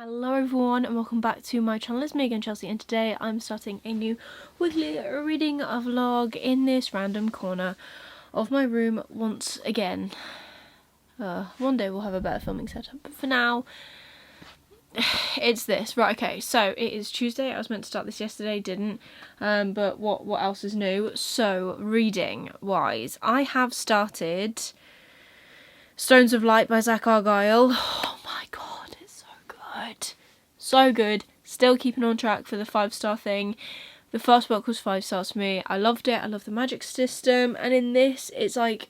Hello everyone and welcome back to my channel. It's me again, Chelsea, and today I'm starting a new weekly reading vlog in this random corner of my room once again. One day we'll have a better filming setup, but for now it's this. Right, okay, so it is Tuesday. I was meant to start this yesterday, didn't, but what else is new? So reading wise, I have started Stones of Light by Zach Argyle. Oh my god, it's so good. So good. Still keeping on track for the 5-star thing. The first book was 5 stars for me. I loved it. I love the magic system. And in this, it's like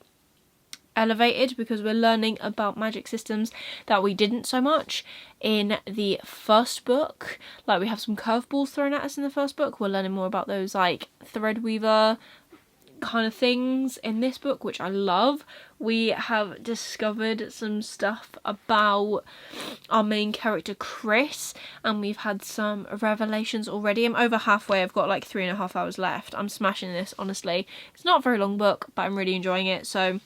elevated because we're learning about magic systems that we didn't so much in the first book. Like, we have some curveballs thrown at us in the first book. We're learning more about those like Threadweaver kind of things in this book, which I love. We have discovered some stuff about our main character Chris, and we've had some revelations already. I'm over halfway. I've got like 3.5 hours left. I'm smashing this, honestly. It's not a very long book, but I'm really enjoying it, so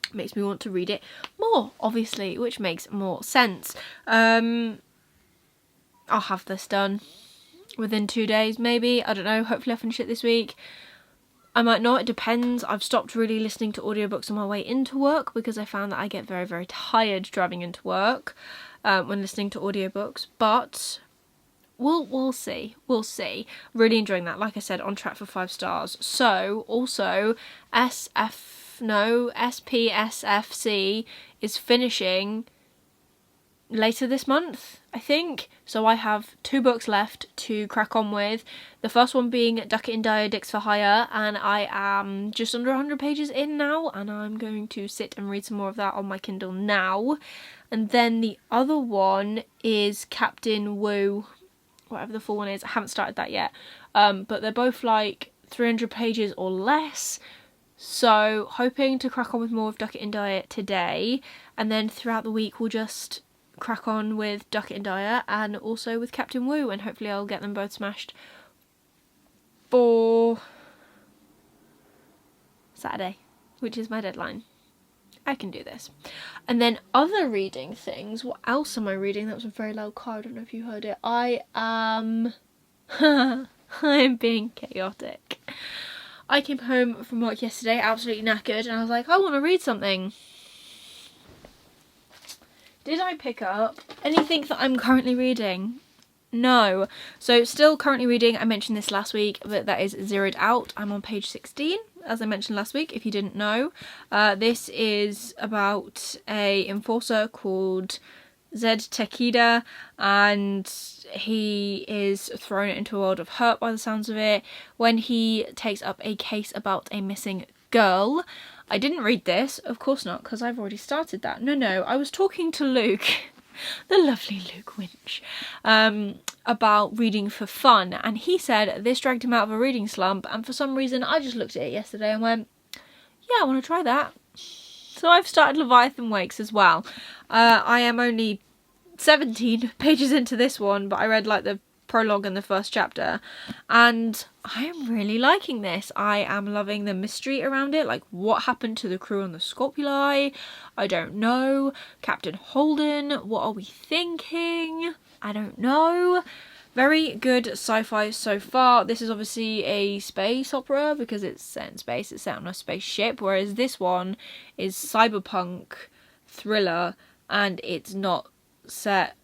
it makes me want to read it more, obviously, which makes more sense. I'll have this done within 2 days, maybe. I don't know. Hopefully I'll finish it this week. I might not, it depends. I've stopped really listening to audiobooks on my way into work because I found that I get very, very tired driving into work when listening to audiobooks, but we'll see. We'll see. Really enjoying that. Like I said, on track for 5 stars. So, also, SPSFC is finishing later this month, I think. So I have 2 books left to crack on with. The first one being Duck It in Dire Dicks for Hire, and I am just under 100 pages in now, and I'm going to sit and read some more of that on my Kindle now. And then the other one is Captain Wu, whatever the full one is. I haven't started that yet, but they're both like 300 pages or less. So hoping to crack on with more of Duck It in Dire today, and then throughout the week we'll just crack on with Duck It in Dire and also with Captain Wu, and hopefully I'll get them both smashed for Saturday, which is my deadline. I can do this. And then other reading things. What else am I reading? That was a very loud car. I don't know if you heard it. I'm being chaotic. I came home from work yesterday absolutely knackered, and I was like, I want to read something. Did I pick up anything that I'm currently reading? No. So still currently reading, I mentioned this last week, but that is Zeroed Out. I'm on page 16, as I mentioned last week, if you didn't know. This is about a enforcer called Zed Tekida, and he is thrown into a world of hurt by the sounds of it when he takes up a case about a missing girl. I didn't read this, of course not, because I've already started that. No, I was talking to Luke, the lovely Luke Winch, about reading for fun, and he said this dragged him out of a reading slump, and for some reason I just looked at it yesterday and went, yeah, I want to try that. So I've started Leviathan Wakes as well. I am only 17 pages into this one, but I read like the prologue and the first chapter, and I am really liking this. I am loving the mystery around it, like what happened to the crew on the Scopuli. I don't know. Captain Holden, what are we thinking? I don't know. Very good sci-fi so far. This is obviously a space opera because it's set in space, it's set on a spaceship, whereas this one is cyberpunk thriller and it's not set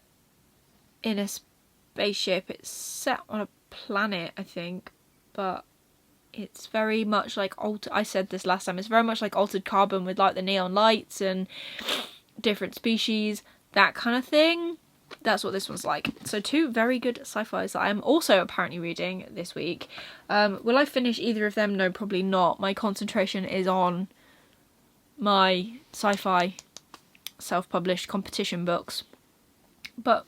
in a spaceship, it's set on a planet, I think, but it's very much like I said this last time, it's very much like Altered Carbon with like the neon lights and different species, that kind of thing. That's what this one's like. So 2 very good sci-fis that I am also apparently reading this week. Will I finish either of them? No, probably not. My concentration is on my sci-fi self-published competition books, but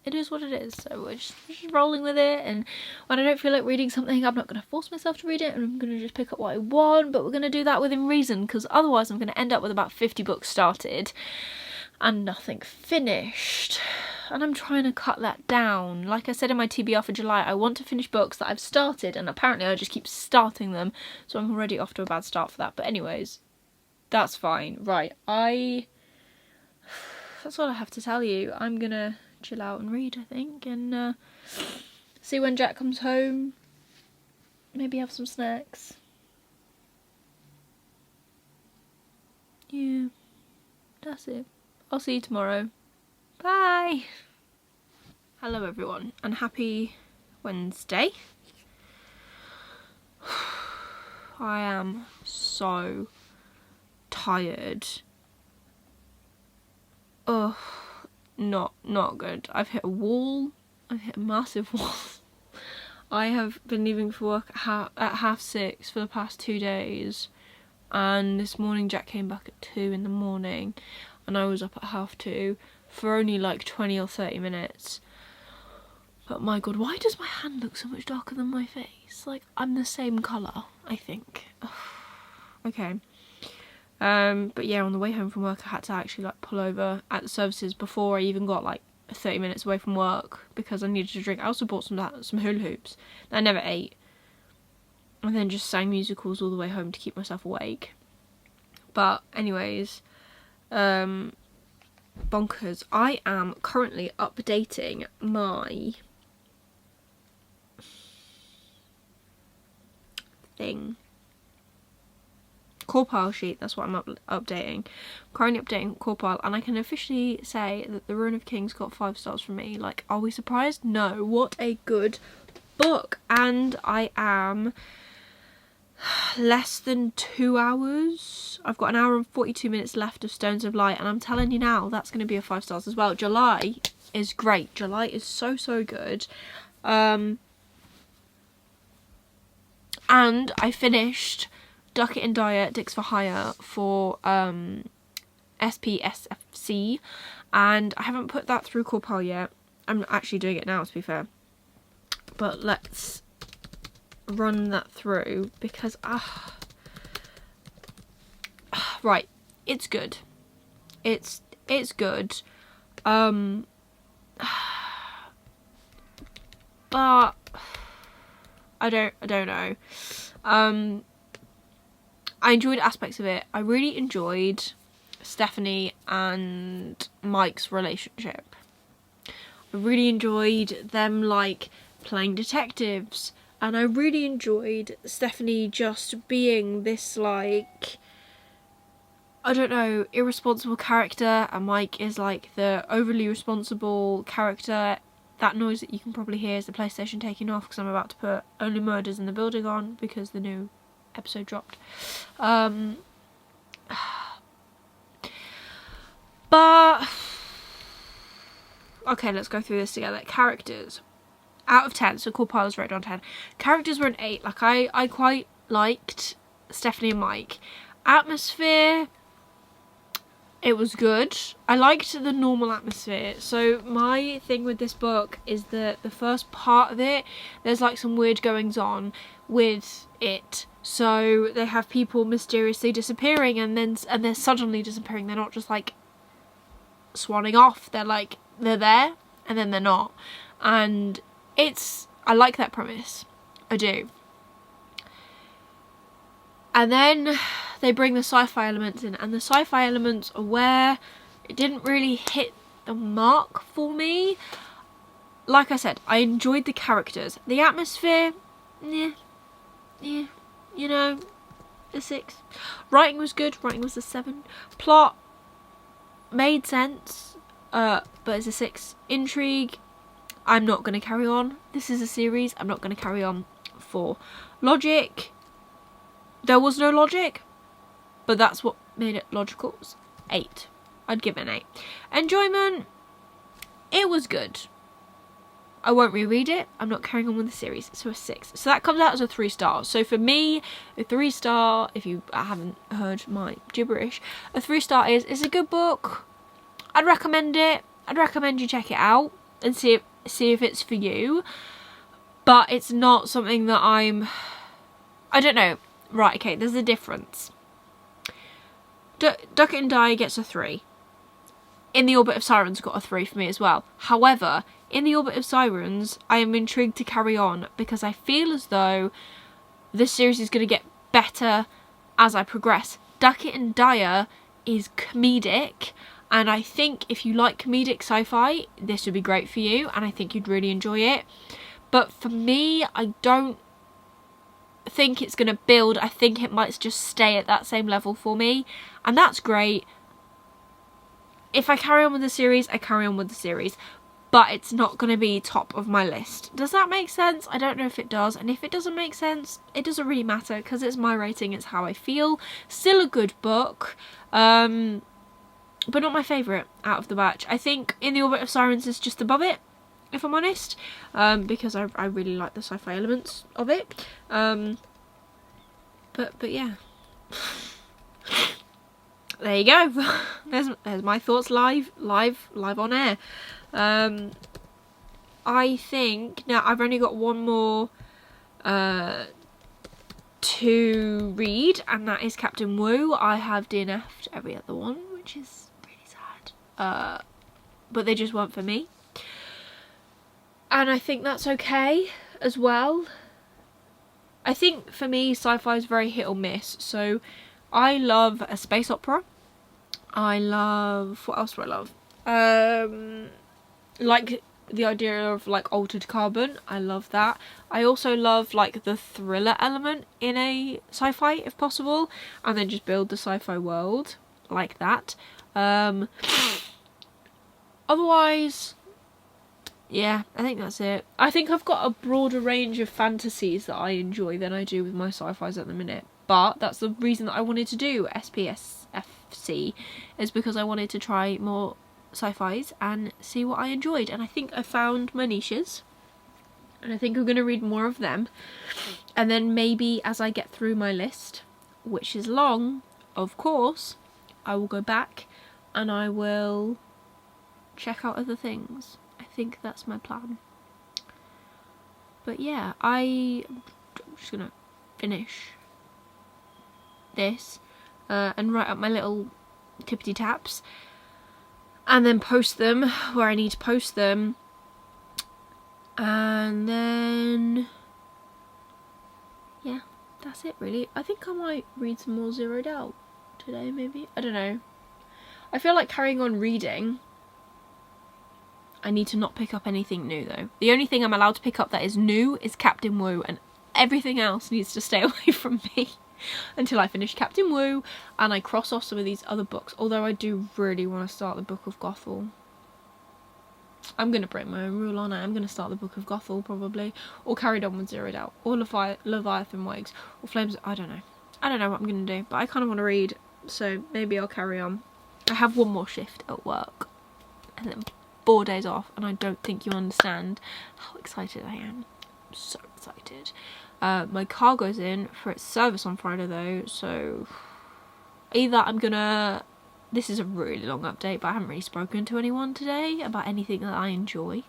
it is what it is, so we're just rolling with it. And when I don't feel like reading something, I'm not going to force myself to read it, and I'm going to just pick up what I want, but we're going to do that within reason, because otherwise I'm going to end up with about 50 books started and nothing finished, and I'm trying to cut that down. Like I said in my TBR for July, I want to finish books that I've started, and apparently I just keep starting them, so I'm already off to a bad start for that. But anyways, that's fine. Right, that's all I have to tell you. I'm gonna chill out and read, I think, and see when Jack comes home. Maybe have some snacks. Yeah, that's it. I'll see you tomorrow. Bye! Hello everyone, and happy Wednesday. I am so tired. Ugh, not good. I've hit a wall. I've hit a massive wall. I have been leaving for work at 6:30 for the past 2 days, and this morning Jack came back at 2 in the morning, and I was up at 2:30 for only like 20 or 30 minutes. But my god, why does my hand look so much darker than my face? Like, I'm the same colour, I think. Okay. But yeah, on the way home from work I had to actually like pull over at the services before I even got like 30 minutes away from work because I needed to drink. I also bought some hula hoops that I never ate. And then just sang musicals all the way home to keep myself awake. But anyways, bonkers. I am currently updating my core pile sheet. That's what I'm updating. Currently updating core pile, and I can officially say that The Ruin of Kings got 5 stars from me. Like, are we surprised? No. What a good book. And I am less than 2 hours. I've got 1 hour and 42 minutes left of Stones of Light, and I'm telling you now, that's going to be a 5 stars as well. July is great. July is so good. And I finished Ducket and Dyer, Dicks for Hire for SPSFC, and I haven't put that through core pile yet. I'm actually doing it now, to be fair. But let's run that through because right, it's good. It's good. But I don't know. I enjoyed aspects of it. I really enjoyed Stephanie and Mike's relationship. I really enjoyed them like playing detectives, and I really enjoyed Stephanie just being this like, I don't know, irresponsible character, and Mike is like the overly responsible character. That noise that you can probably hear is the PlayStation taking off because I'm about to put Only Murders in the Building on because the new episode dropped. But okay, let's go through this together. Characters out of 10, so core pile is rated on 10. Characters were an 8. Like, I quite liked Stephanie and Mike. Atmosphere, it was good. I liked the normal atmosphere. So my thing with this book is that the first part of it, there's like some weird goings on with it. So they have people mysteriously disappearing, and they're suddenly disappearing. They're not just like swanning off. They're like, they're there and then they're not. And I like that premise. I do. And then they bring the sci-fi elements in, and the sci-fi elements are where it didn't really hit the mark for me. Like I said, I enjoyed the characters. The atmosphere, yeah, you know, a 6. Writing was good. Writing was a 7. Plot made sense, but it's a 6. Intrigue, I'm not going to carry on. This is a series I'm not going to carry on for. Logic, there was no logic, but that's what made it logical. It was 8. I'd give it an 8. Enjoyment, it was good. I won't reread it. I'm not carrying on with the series, so a 6. So that comes out as a 3 star. So for me, a 3 star, if you haven't heard my gibberish, a 3 star is it's a good book. I'd recommend it. I'd recommend you check it out and see if it's for you. But it's not something that I don't know. Right, okay, there's a difference. Ducket and Dyer gets a 3. In the Orbit of Sirens got a 3 for me as well. However, in the Orbit of Sirens, I am intrigued to carry on because I feel as though this series is going to get better as I progress. Ducket and Dyer is comedic, and I think if you like comedic sci-fi, this would be great for you, and I think you'd really enjoy it. But for me, I don't think it's going to build. I think it might just stay at that same level for me, and that's great. If I carry on with the series, I carry on with the series, but it's not going to be top of my list. Does that make sense? I don't know if it does, and if it doesn't make sense, it doesn't really matter, because it's my rating, it's how I feel. Still a good book, but not my favourite out of the batch. I think In the Orbit of Sirens is just above it, if I'm honest, because I really like the sci-fi elements of it. But yeah. There you go. There's my thoughts live on air. I think now I've only got one more to read, and that is Captain Wu. I have DNF'd every other one, which is really sad. But they just weren't for me. And I think that's okay as well. I think for me, sci-fi is very hit or miss. So I love a space opera. I love, what else do I love? Like the idea of like Altered Carbon. I love that. I also love like the thriller element in a sci-fi if possible, and then just build the sci-fi world like that. Otherwise, yeah, I think that's it. I think I've got a broader range of fantasies that I enjoy than I do with my sci-fis at the minute. But that's the reason that I wanted to do SPSFC, is because I wanted to try more sci-fis and see what I enjoyed. And I think I found my niches. And I think I'm going to read more of them. And then maybe as I get through my list, which is long, of course, I will go back and I will check out other things. I think that's my plan. But yeah, I'm just going to finish this and write up my little tippity taps and then post them where I need to post them, and then yeah, that's it really. I think I might read some more Zeroed Out today, maybe. I don't know. I feel like carrying on reading. I need to not pick up anything new though. The only thing I'm allowed to pick up that is new is Captain Wu, and everything else needs to stay away from me until I finish Captain Wu and I cross off some of these other books. Although I do really want to start the Book of Gothel. I'm going to break my own rule, aren't I? I'm going to start the Book of Gothel probably, or carried on with Zeroed Out, or Leviathan Wakes, or Flames. I don't know. I don't know what I'm going to do, but I kind of want to read, so maybe I'll carry on. I have one more shift at work and then 4 days off, and I don't think you understand how excited I am. I'm so excited. My car goes in for its service on Friday though, so either I'm gonna, this is a really long update, but I haven't really spoken to anyone today about anything that I enjoy.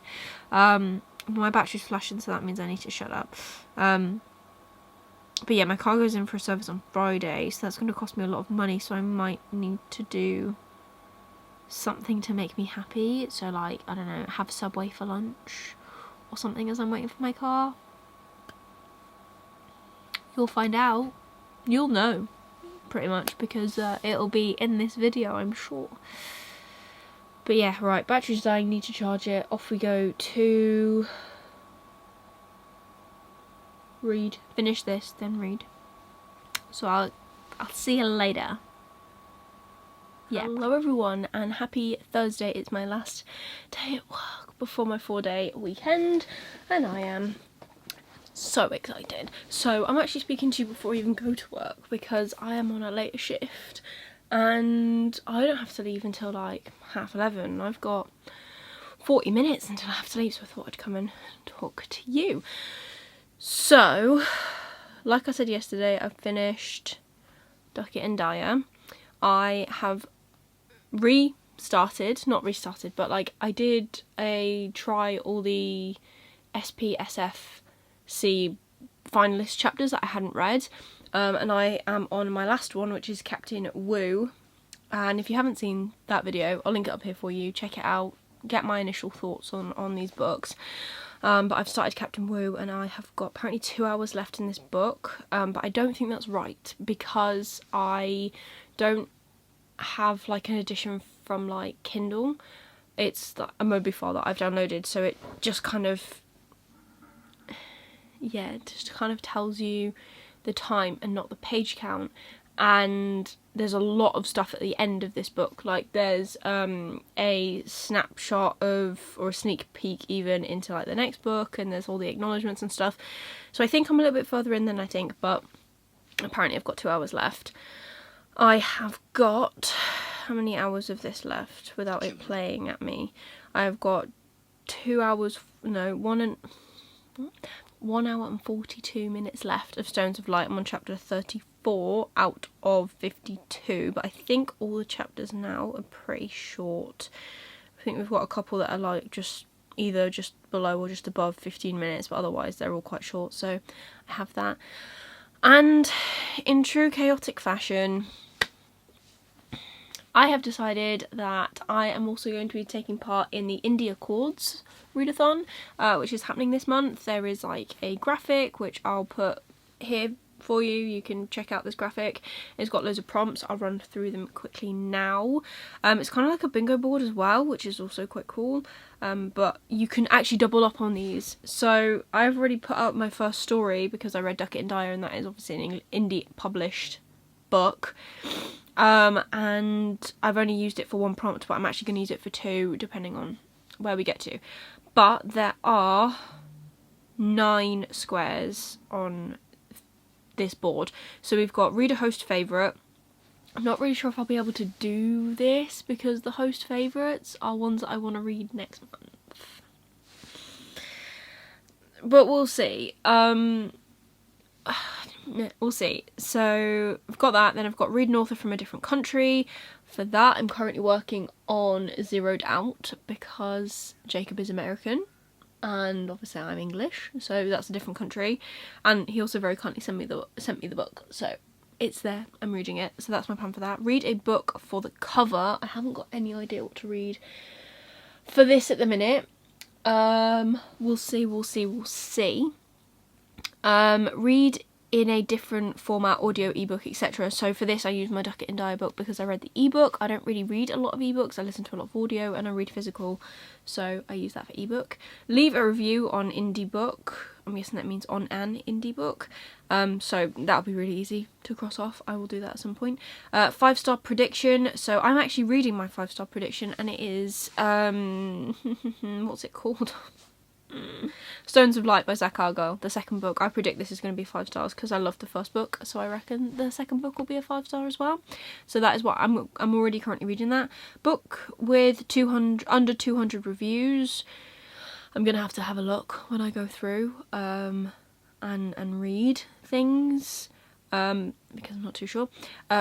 My battery's flashing, so that means I need to shut up. But yeah, my car goes in for a service on Friday, so that's going to cost me a lot of money, so I might need to do something to make me happy. So like, I don't know, have Subway for lunch or something as I'm waiting for my car. You'll find out. You'll know, pretty much, because it'll be in this video, I'm sure. But yeah, right, battery's dying, need to charge it. Off we go to read. Finish this, then read. So I'll see you later. Yeah. Hello everyone, and happy Thursday. It's my last day at work before my 4-day weekend, and I am so excited. So I'm actually speaking to you before I even go to work because I am on a later shift and I don't have to leave until like 11:30. I've got 40 minutes until I have to leave, so I thought I'd come and talk to you. So, like I said yesterday, I've finished Ducket and Dyer. I have not restarted, but like I did try all the SPSFC finalist chapters that I hadn't read, and I am on my last one, which is Captain Wu. And if you haven't seen that video, I'll link it up here for you. Check it out, get my initial thoughts on these books. But I've started Captain Wu and I have got apparently 2 hours left in this book, but I don't think that's right because I don't have like an edition from like Kindle. It's a Mobi file that I've downloaded, so it just kind of, yeah, it just kind of tells you the time and not the page count. And there's a lot of stuff at the end of this book. Like there's a snapshot of, or a sneak peek even, into like the next book, and there's all the acknowledgements and stuff. So I think I'm a little bit further in than I think, but apparently I've got 2 hours left. I have got, how many hours of this left without it playing at me? I've got 2 hours, no, 1 hour and 42 minutes left of Stones of Light. I'm on chapter 34 out of 52, but I think all the chapters now are pretty short. I think we've got a couple that are like just either just below or just above 15 minutes, but otherwise they're all quite short, so I have that. And in true chaotic fashion, I have decided that I am also going to be taking part in the Indie Accords readathon, which is happening this month. There is like a graphic which I'll put here for you. You can check out this graphic. It's got loads of prompts. I'll run through them quickly now. It's kind of like a bingo board as well, which is also quite cool. But you can actually double up on these. So I've already put out my first story because I read Ducat and Dyer, and that is obviously an indie published book. And I've only used it for 1 prompt, but I'm actually going to use it for 2 depending on where we get to. But there are 9 squares on this board. So we've got reader host favourite. I'm not really sure if I'll be able to do this because the host favourites are ones that I want to read next month. But we'll see. We'll see. So I've got that, then I've got read an author from a different country. For that I'm currently working on Zeroed Out because Jacob is American and obviously I'm English, so that's a different country, and he also very kindly sent me the book, so it's there, I'm reading it. So that's my plan for that. Read a book for the cover. I haven't got any idea what to read for this at the minute. We'll see. Read in a different format, audio, ebook, etc. So for this I use my Ducat and Dyer book because I read the ebook. I don't really read a lot of ebooks, I listen to a lot of audio, and I read physical, so I use that for ebook. Leave a review on indie book. I'm guessing that means on an indie book. So that'll be really easy to cross off. I will do that at some point. 5-star prediction. So I'm actually reading my 5-star prediction, and it is what's it called? Stones of Light by Zach Argyle, the second book. I predict this is going to be 5 stars because I love the first book, so I reckon the second book will be a 5-star as well. So that is what I'm already currently reading. That book with under 200 reviews. I'm gonna have to have a look when I go through and read things because I'm not too sure.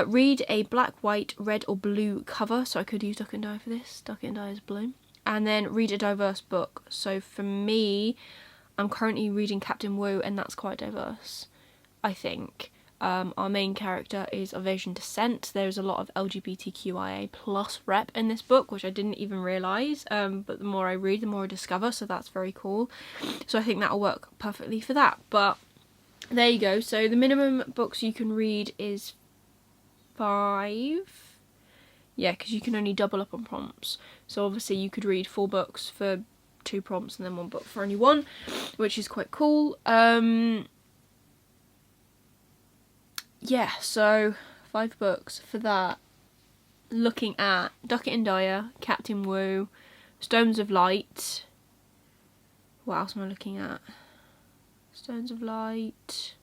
Read a black, white, red or blue cover, so I could use Ducat and Dyer for this. Ducat and Dyer is blue. And then read a diverse book. So for me, I'm currently reading Captain Wu, and that's quite diverse, I think. Our main character is of Asian descent. There's a lot of LGBTQIA plus rep in this book, which I didn't even realise, but the more I read, the more I discover, so that's very cool. So I think that'll work perfectly for that. But there you go. So the minimum books you can read is 5. Yeah, because you can only double up on prompts. So obviously you could read 4 books for 2 prompts and then 1 book for only 1, which is quite cool. Yeah, so 5 books for that. Looking at Ducat and Dyer, Captain Wu, Stones of Light. What else am I looking at? Stones of Light.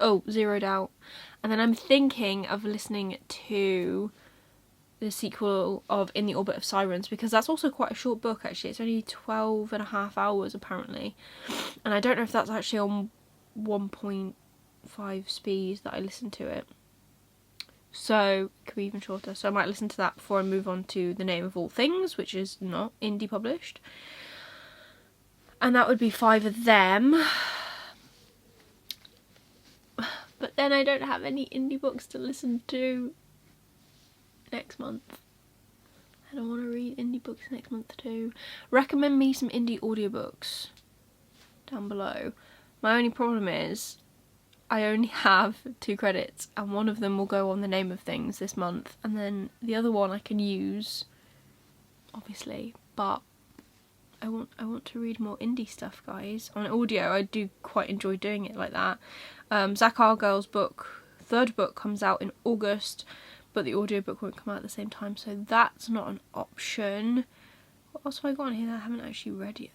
Oh, Zeroed Out. And then I'm thinking of listening to the sequel of In the Orbit of Sirens, because that's also quite a short book actually. It's only 12.5 hours apparently, and I don't know if that's actually on 1.5 speed that I listen to it, so it could be even shorter. So I might listen to that before I move on to The Name of All Things, which is not indie published, and that would be 5 of them. But then I don't have any indie books to listen to next month. I don't want to read indie books next month too. Recommend me some indie audiobooks down below. My only problem is I only have 2 credits, and one of them will go on The Name of Things this month, and then the other one I can use obviously, but I want to read more indie stuff, guys. On audio, I do quite enjoy doing it like that. Zach Argyle's third book comes out in August, but the audiobook won't come out at the same time, so that's not an option. What else have I got on here that I haven't actually read yet?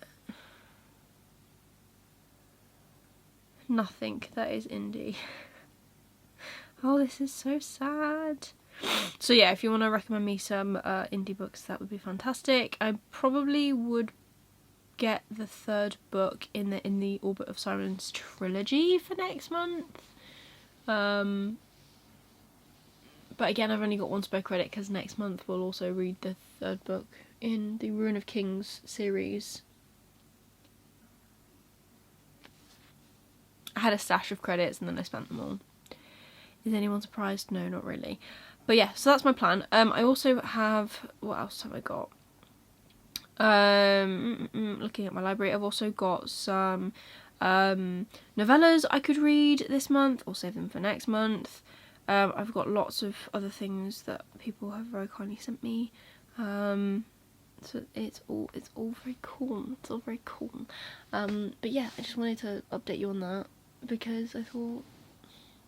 Nothing that is indie. Oh, this is so sad. So yeah, if you want to recommend me some indie books, that would be fantastic. I probably would get the third book in the Orbit of Sirens trilogy for next month. But again, I've only got one spare credit because next month we'll also read the third book in the Ruin of Kings series. I had a stash of credits and then I spent them all. Is anyone surprised? No, not really. But yeah, so that's my plan. I also have, what else have I got? Looking at my library, I've also got some novellas I could read this month, or save them for next month. I've got lots of other things that people have very kindly sent me. So it's all very cool. It's all very cool. But yeah, I just wanted to update you on that because I thought,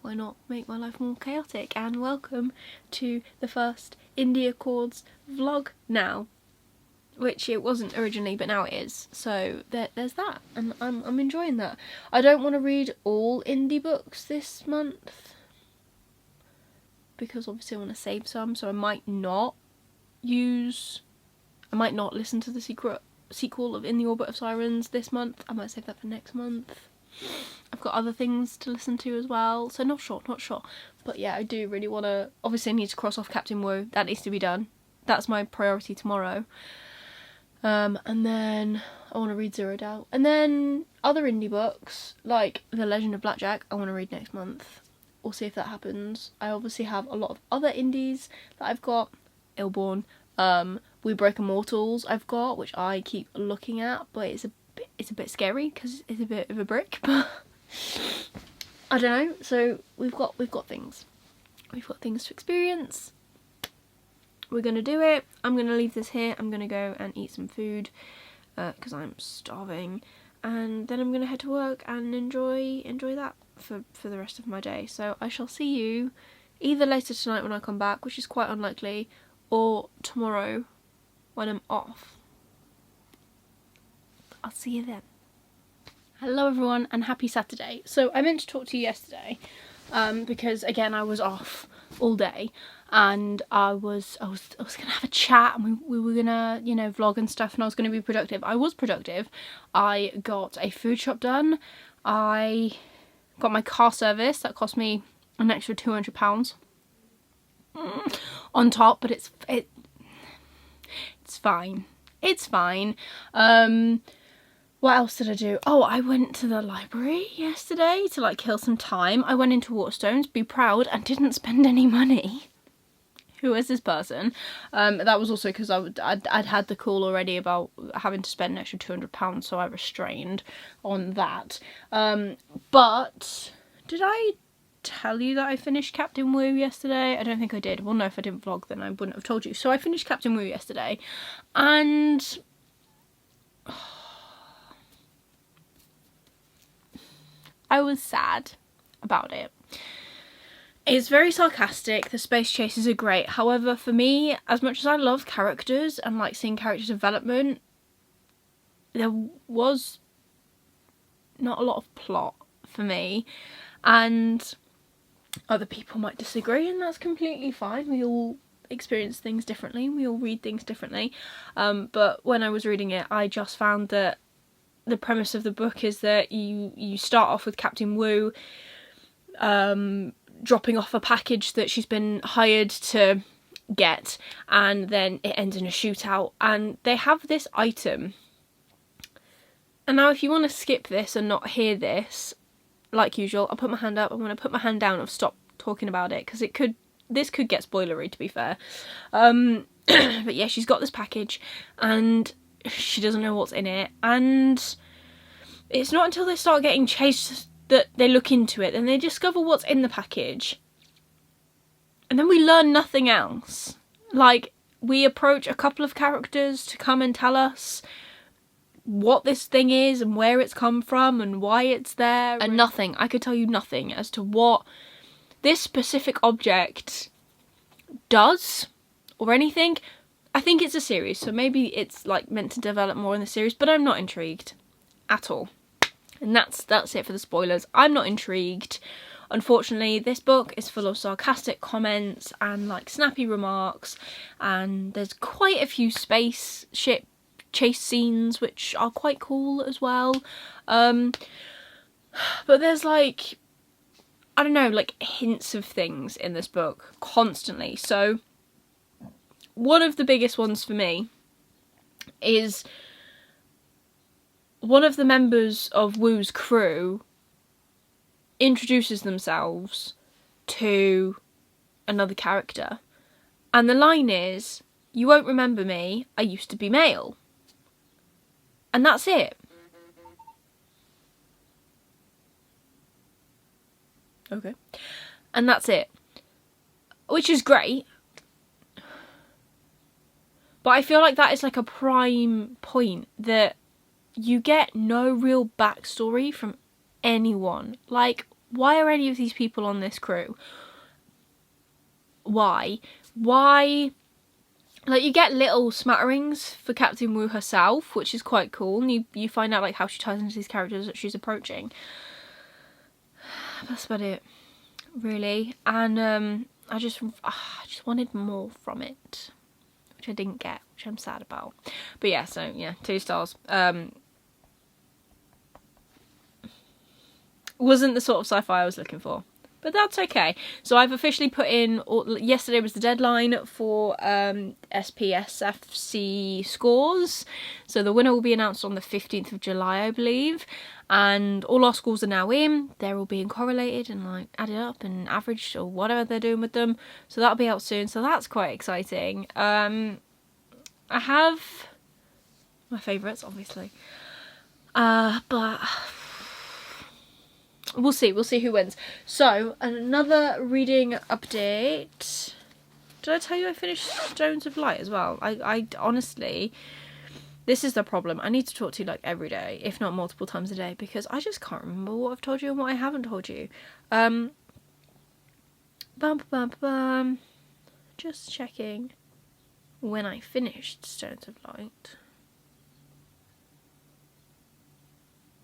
why not make my life more chaotic? And welcome to the first Indie Accords vlog now, which it wasn't originally, but now it is. So there's that, and I'm enjoying that. I don't want to read all indie books this month because obviously I want to save some, so I might not listen to the sequel of In the Orbit of Sirens this month. I might save that for next month. I've got other things to listen to as well, so not sure. But yeah, I do really want to, obviously I need to cross off Captain Wu. That needs to be done. That's my priority tomorrow. And then I want to read Zeroed Out. And then other indie books, like The Legend of Blackjack, I want to read next month. We'll see if that happens. I obviously have a lot of other indies that I've got. Illborn, We Break Immortals I've got, which I keep looking at, but it's a bit scary because it's a bit of a brick, but I don't know. So we've got things. We've got things to experience. We're gonna do it. I'm gonna leave this here. I'm gonna go and eat some food because I'm starving, and then I'm gonna head to work and enjoy that for the rest of my day. So I shall see you either later tonight when I come back, which is quite unlikely, or tomorrow when I'm off. I'll see you then. Hello everyone and happy Saturday. So I meant to talk to you yesterday because again I was off all day, and I was gonna have a chat, and we were gonna, you know, vlog and stuff, and I was gonna be productive. I was productive. I got a food shop done. I got my car service. That cost me an extra £200 on top, but it's fine. It's fine. What else did I do? Oh, I went to the library yesterday to like kill some time. I went into Waterstones, be proud, and didn't spend any money. Who is this person? That was also because I'd had the call already about having to spend an extra £200, so I restrained on that. But did I tell you that I finished Captain Wu yesterday? I don't think I did. Well, no, if I didn't vlog then I wouldn't have told you. So I finished Captain Wu yesterday, and I was sad about it. It's very sarcastic. The space chases are great. However, for me, as much as I love characters and like seeing character development, there was not a lot of plot for me, and other people might disagree, and that's completely fine. We all experience things differently. We all read things differently. But when I was reading it, I just found that the premise of the book is that you start off with Captain Wu dropping off a package that she's been hired to get, and then it ends in a shootout, and they have this item. And now if you want to skip this and not hear this, like usual, I'll put my hand up. I'm going to put my hand down and stop talking about it because this could get spoilery, to be fair. But yeah, she's got this package and she doesn't know what's in it, and it's not until they start getting chased that they look into it and they discover what's in the package, and then we learn nothing else. Like, we approach a couple of characters to come and tell us what this thing is and where it's come from and why it's there, and nothing. I could tell you nothing as to what this specific object does or anything. I think it's a series, so maybe it's like meant to develop more in the series, but I'm not intrigued at all. And that's it for the spoilers. I'm not intrigued. Unfortunately, this book is full of sarcastic comments and like snappy remarks, and there's quite a few spaceship chase scenes which are quite cool as well. But there's like, I don't know, like hints of things in this book constantly. So one of the biggest ones for me is one of the members of Wu's crew introduces themselves to another character, and the line is, "You won't remember me, I used to be male." And that's it. Okay. And that's it. Which is great. But I feel like that is like a prime point, that you get no real backstory from anyone. Like, why are any of these people on this crew? Why? Like, you get little smatterings for Captain Wu herself, which is quite cool, and you find out like how she ties into these characters that she's approaching. That's about it, really. And I just wanted more from it, which I didn't get, which I'm sad about. But yeah, so yeah, 2 stars. Wasn't the sort of sci-fi I was looking for, but that's okay. So I've officially put in, yesterday was the deadline for SPSFC scores, so the winner will be announced on the 15th of July, I believe, and all our scores are now in. They're all being correlated and like added up and averaged, or whatever they're doing with them, so that'll be out soon, so that's quite exciting. I have my favourites, obviously, but we'll see who wins. So, another reading update. Did I tell you I finished Stones of Light as well? I honestly, this is the problem. I need to talk to you like every day, if not multiple times a day, because I just can't remember what I've told you and what I haven't told you. Just checking when I finished Stones of Light.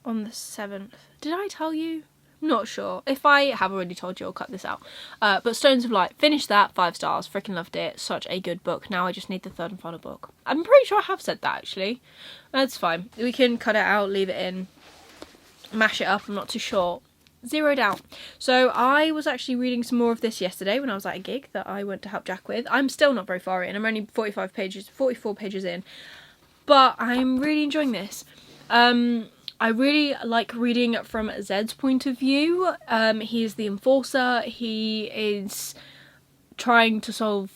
On the 7th. Did I tell you? Not sure. If I have already told you, I'll cut this out. But Stones of Light, finished that, 5 stars. Freaking loved it. Such a good book. Now I just need the 3rd and final book. I'm pretty sure I have said that, actually. That's fine. We can cut it out, leave it in, mash it up. I'm not too sure. 0'd out. So I was actually reading some more of this yesterday when I was at a gig that I went to help Jack with. I'm still not very far in. I'm only 44 pages in. But I'm really enjoying this. I really like reading from Zed's point of view. He is the enforcer. He is trying to solve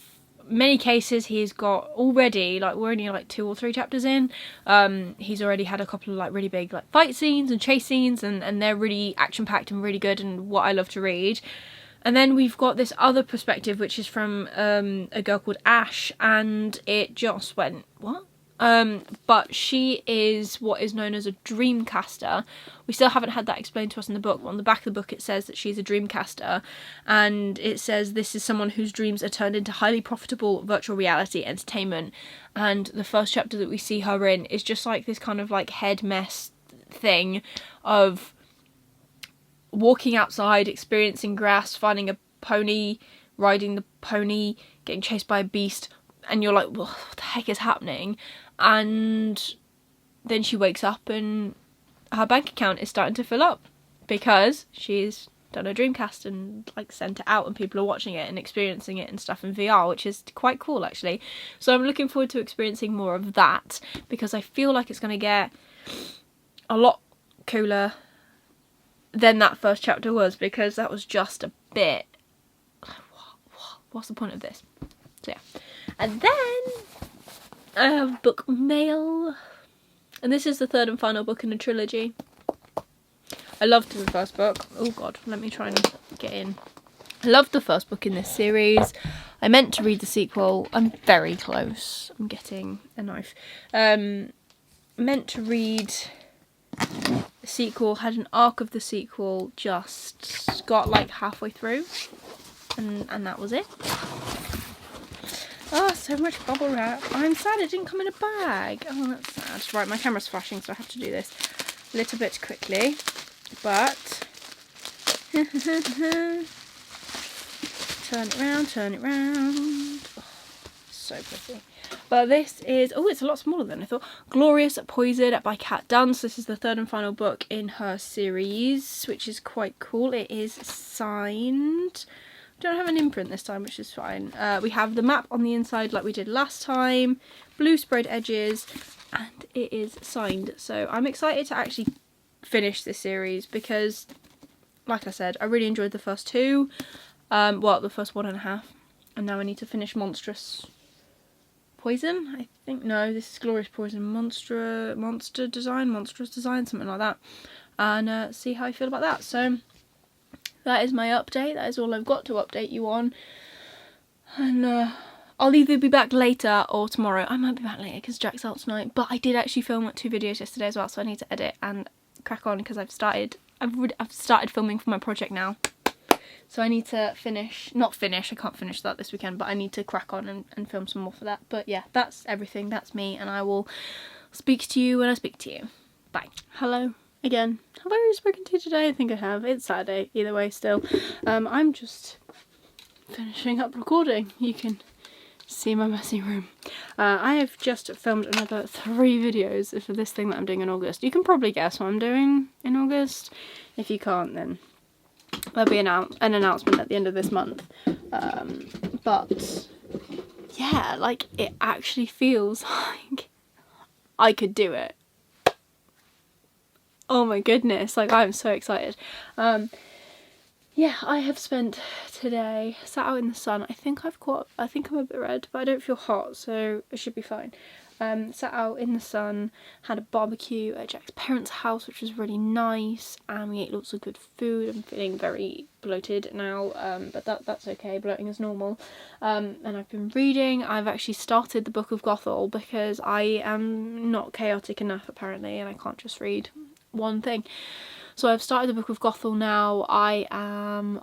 many cases. He's got already, like, we're only like 2 or 3 chapters in. He's already had a couple of like really big like fight scenes and chase scenes, and they're really action-packed and really good and what I love to read. And then we've got this other perspective, which is from a girl called Ash, and it just went, what? But she is what is known as a dreamcaster. We still haven't had that explained to us in the book. On the back of the book it says that she's a dreamcaster, and it says this is someone whose dreams are turned into highly profitable virtual reality entertainment. And the first chapter that we see her in is just like this kind of like head mess thing of walking outside, experiencing grass, finding a pony, riding the pony, getting chased by a beast, and you're like, well, what the heck is happening? And then she wakes up and her bank account is starting to fill up because she's done a dreamcast and like sent it out, and people are watching it and experiencing it and stuff in VR, which is quite cool actually. So I'm looking forward to experiencing more of that, because I feel like it's going to get a lot cooler than that first chapter was, because that was just a bit, what's the point of this? So yeah. And then I have book mail, and this is the 3rd and final book in the trilogy. I loved the first book. Oh god, let me try and get in. I loved the first book in this series. I meant to read the sequel. I'm very close. I'm getting a knife. Meant to read the sequel, had an arc of the sequel, just got like halfway through, and that was it. Oh, so much bubble wrap. I'm sad it didn't come in a bag. Oh, that's sad. Right, my camera's flashing, so I have to do this a little bit quickly. But turn it round, turn it round. Oh, so pretty. But this is, oh, it's a lot smaller than I thought. Glorious Poison by Kat Dunn. So this is the third and final book in her series, which is quite cool. It is signed. Don't have an imprint this time, which is fine. We have the map on the inside like we did last time, blue sprayed edges, and it is signed. So I'm excited to actually finish this series because, like I said, I really enjoyed the first two. Well, the first 1.5, and now I need to finish Monstrous Poison. I think, no, this is Glorious Poison, Monstrous Design, something like that, and see how I feel about that. So that is my update. That is all I've got to update you on. And I'll either be back later or tomorrow. I might be back later because Jack's out tonight. But I did actually film 2 videos yesterday as well, so I need to edit and crack on because I've started filming for my project now. So I need to not finish, I can't finish that this weekend, but I need to crack on and film some more for that. But yeah, that's everything. That's me, and I will speak to you when I speak to you. Bye. Hello. Again, have I already spoken to you today? I think I have. It's Saturday, either way still. I'm just finishing up recording. You can see my messy room. I have just filmed another 3 videos for this thing that I'm doing in August. You can probably guess what I'm doing in August. If you can't, then there'll be an announcement at the end of this month. But yeah, like, it actually feels like I could do it. Oh my goodness, like, I'm so excited. Yeah, I have spent today sat out in the sun. I think I'm a bit red, but I don't feel hot, so it should be fine. Sat out in the sun, had a barbecue at Jack's parents' house, which was really nice, and we ate lots of good food. I'm feeling very bloated now, but that's okay, bloating is normal. And I've been reading. I've actually started the Book of Gothel because I am not chaotic enough apparently, and I can't just read one thing. So I've started the Book of Gothel now. I am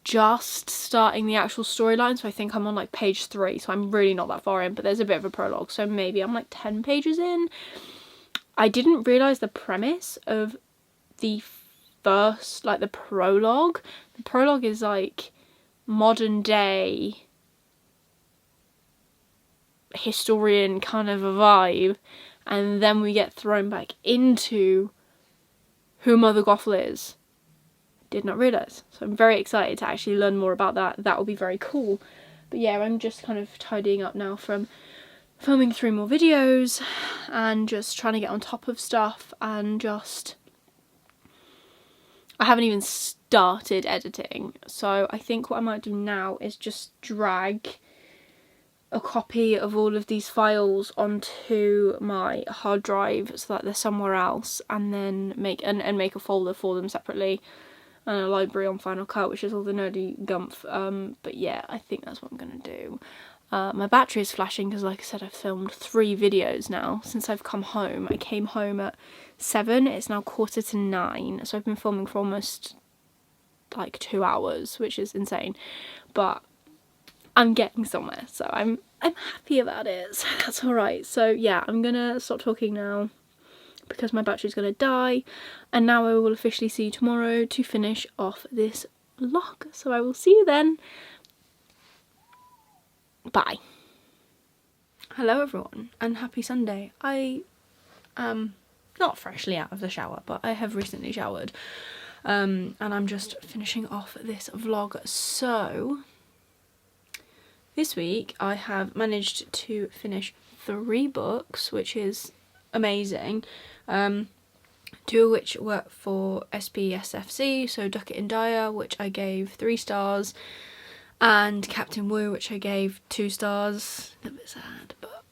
just starting the actual storyline, so I think I'm on like page 3, so I'm really not that far in, but there's a bit of a prologue, so maybe I'm like 10 pages in. I didn't realise the premise of the first, like the prologue. The prologue is like modern day historian kind of a vibe, and then we get thrown back into who Mother Gothel is. Did not realise. So I'm very excited to actually learn more about that. That will be very cool. But yeah, I'm just kind of tidying up now from filming 3 more videos and just trying to get on top of stuff, and just, I haven't even started editing. So I think what I might do now is just drag a copy of all of these files onto my hard drive so that they're somewhere else, and then make a folder for them separately, and a library on Final Cut, which is all the nerdy gumph. But yeah, I think that's what I'm gonna do. My battery is flashing because, like I said, I've filmed 3 videos now since I've come home. I came home at 7, it's now 8:45, so I've been filming for almost like 2 hours, which is insane, but I'm getting somewhere, so I'm happy about it, so that's alright. So yeah, I'm gonna stop talking now because my battery's gonna die, and now I will officially see you tomorrow to finish off this vlog. So I will see you then. Bye. Hello everyone, and happy Sunday. I am not freshly out of the shower, but I have recently showered, and I'm just finishing off this vlog. So this week I have managed to finish 3 books, which is amazing. 2 of which were for SPSFC, so Ducat and Dyer, which I gave 3 stars, and Captain Wu, which I gave 2 stars. A bit sad, but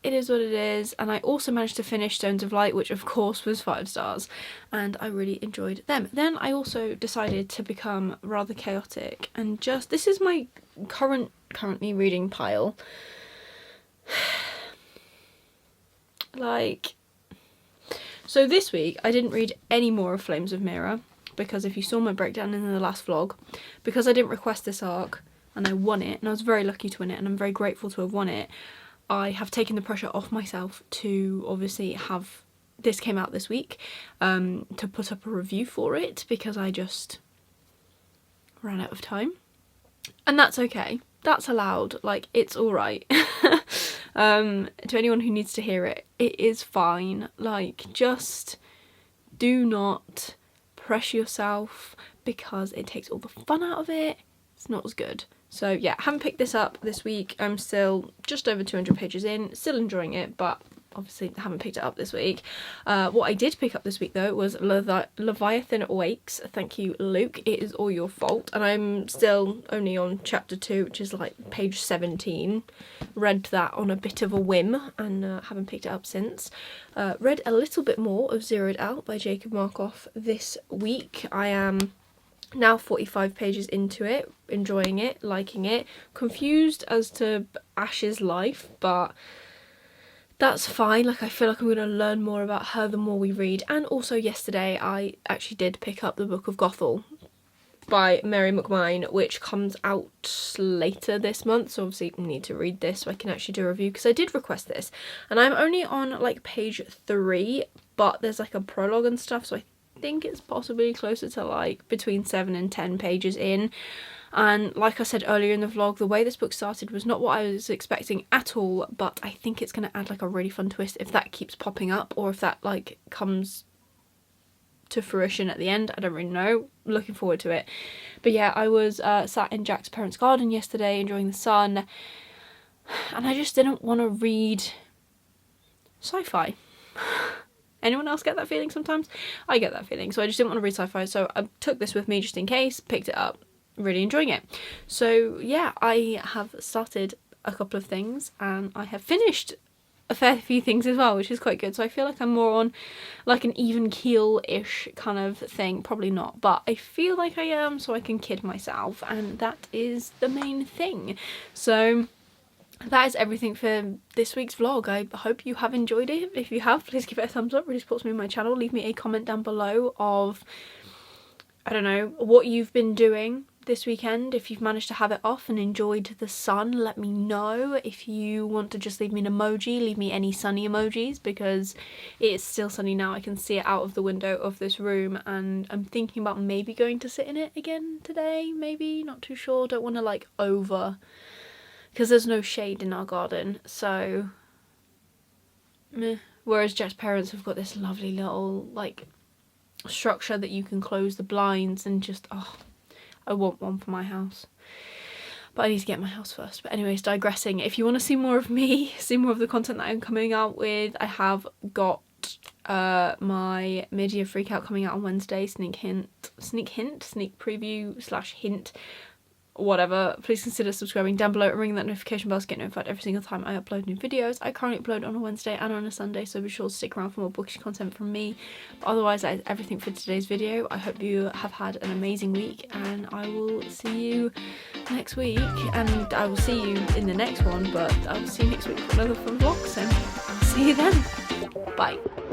it is what it is. And I also managed to finish Stones of Light, which of course was 5 stars, and I really enjoyed them. Then I also decided to become rather chaotic and just, this is my currently reading pile. Like, so this week I didn't read any more of Flames of Mirror, because if you saw my breakdown in the last vlog, because I didn't request this arc and I won it, and I was very lucky to win it, and I'm very grateful to have won it, I have taken the pressure off myself to obviously have this came out this week, to put up a review for it, because I just ran out of time. And that's okay, that's allowed, like, it's alright. To anyone who needs to hear it, it is fine. Like, just do not pressure yourself, because it takes all the fun out of it. It's not as good. So yeah, haven't picked this up this week. I'm still just over 200 pages in, still enjoying it, but obviously haven't picked it up this week. What I did pick up this week though was Leviathan Awakes. Thank you, Luke. It is all your fault. And I'm still only on chapter 2, which is like page 17. Read that on a bit of a whim and haven't picked it up since. Read a little bit more of Zeroed Out by Jacob Markoff this week. I am now 45 pages into it, enjoying it, liking it. Confused as to Ash's life, but that's fine. Like, I feel like I'm going to learn more about her the more we read. And also yesterday I actually did pick up the Book of Gothel by Mary McMine, which comes out later this month, so obviously I need to read this so I can actually do a review, because I did request this. And I'm only on like page 3, but there's like a prologue and stuff, so I think it's possibly closer to like between 7 and 10 pages in. And like I said earlier in the vlog, the way this book started was not what I was expecting at all, but I think it's going to add like a really fun twist if that keeps popping up, or if that like comes to fruition at the end. I don't really know. Looking forward to it. But yeah, I was sat in Jack's parents' garden yesterday enjoying the sun, and I just didn't want to read sci-fi. Anyone else get that feeling sometimes? I get that feeling. So I just didn't want to read sci-fi, so I took this with me just in case, picked it up. Really enjoying it. So yeah, I have started a couple of things and I have finished a fair few things as well, which is quite good. So I feel like I'm more on like an even keel-ish kind of thing. Probably not, but I feel like I am, so I can kid myself, and that is the main thing. So that is everything for this week's vlog. I hope you have enjoyed it. If you have, please give it a thumbs up. It really supports me on my channel. Leave me a comment down below of, I don't know, what you've been doing this weekend. If you've managed to have it off and enjoyed the sun, let me know. If you want to just leave me an emoji, leave me any sunny emojis, because it is still sunny now. I can see it out of the window of this room, and I'm thinking about maybe going to sit in it again today, maybe, not too sure. Don't want to like because there's no shade in our garden, so meh. Whereas Jack's parents have got this lovely little like structure that you can close the blinds, and just, oh, I want one for my house. But I need to get my house first. But anyways, digressing. If you want to see more of me, see more of the content that I'm coming out with, I have got my mid-year freakout coming out on Wednesday. Sneak preview / hint, whatever. Please consider subscribing down below and ringing that notification bell to get notified every single time I upload new videos. I currently upload on a Wednesday and on a Sunday, so be sure to stick around for more bookish content from me. But otherwise, that is everything for today's video. I hope you have had an amazing week, and I will see you next week. And I will see you in the next one, but I will see you next week for another fun vlog, so I'll see you then. Bye.